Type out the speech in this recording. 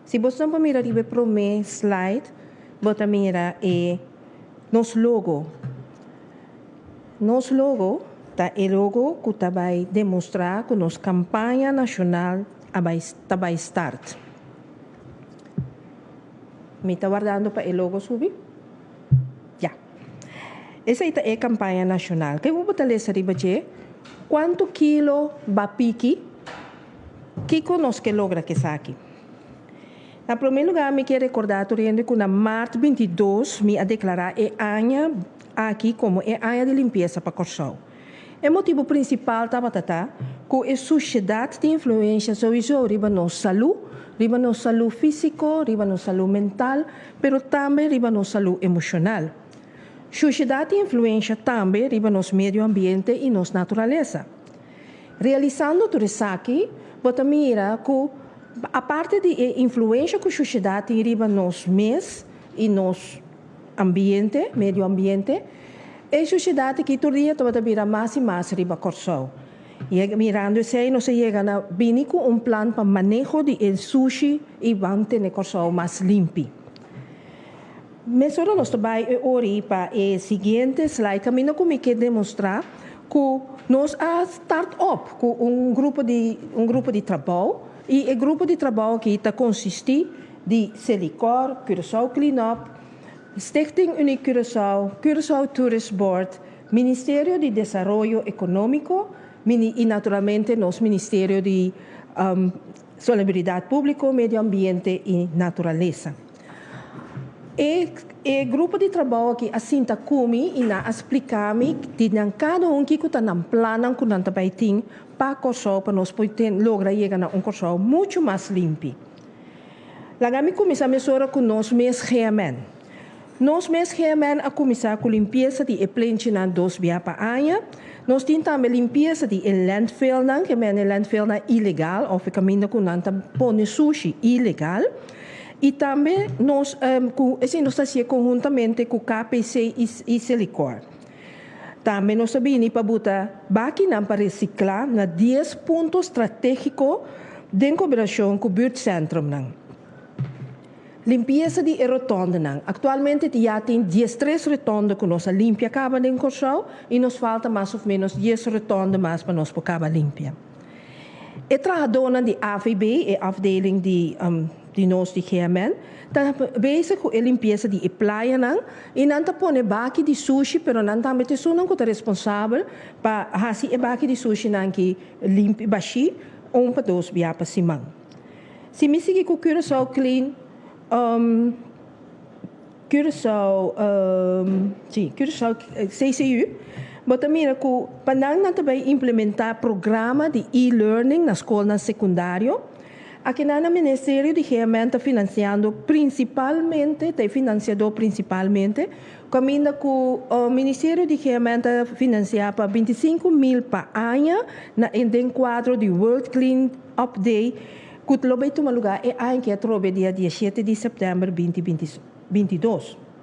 Se você não mira ribe pro me slide, bota mira nos logo. Nos logo, tá o logo que tá vai demonstrar que nos campanha nacional tá vai start. Me está guardando para o logo subir? Já. Essa é a campanha nacional. Que eu vou botar essa riba de quanto quilo va piqui que conosco que logra que saque. Na primeiro lugar, me quero recordar que na março 22 me a declarar ano aqui como ano de limpeza para Corsol. O motivo principal estava que a sociedade tem influência sobre a nossa saúde física, a nossa saúde mental, mas também a nossa saúde emocional. A sociedade tem influência também no nosso meio ambiente e nossa natureza. Realizando tudo isso aqui, você mira que a parte de influência que a sociedade tem no nosso mês e nosso ambiente, meio ambiente, a sociedade que todo dia vai virar mais e mais riba Corsol. E mirando isso aí, nós chegamos a vir com plano para manejo de sushi e vamos ter Corsol mais limpo. Mas agora nós vamos hoje para o seguinte slide, que eu quero demonstrar que nós a start-up com um grupo de trabalho, e o grupo de trabalho que consiste de Celicor, Curaçao Cleanup, Stichting Unique Curaçao, Curaçao Tourist Board, Ministério de Desenvolvimento Econômico e, naturalmente, nosso Ministério de Solidariedade Pública, Meio Ambiente e Natureza. E grupo de trabalho que assim está comigo e na explicar-me de cada que está na plano que não está bem para Corsol para nós poder lograr chegar a Corsol muito mais limpo. Lá me começa a mesura com nós mês realmente. Nós mês realmente a começar com limpeza de plente na 2 dias para ano. Nós temos também limpeza de landfill, que é landfill ilegal, ou caminho com não põe sushi ilegal. E também nós estamos conjuntamente com o KPC e Celicor. Também nós sabemos para botar máquina para reciclar na 10 pontos estratégicos de cooperação com o Buurtcentrum. Limpeza de rotonda. Atualmente já tem 13 rotondas que nós limpia acaba em Corsol e nos falta mais ou menos 10 rotondas mais para nós acabar limpia. E trabalhadora de AVB, a afdeling de nós de GMN, está bezig com a limpeza de praia, e não está pondo baki de sushi, mas não está metendo só não é responsável para fazer a baki de sushi não que limpe baixi, para 2 dias para cima. Se me seguir com Curaçao Clean, Curaçao CCU, mas também para também implementar programa de e-learning na escola secundária. Aqui no Ministério de GMN está financiando principalmente, caminho com o Ministério de GMN está financiando para 25 mil para ano em quadro de World Clean Up Day, que vai tomar lugar em dia 17 de setembro de 2022.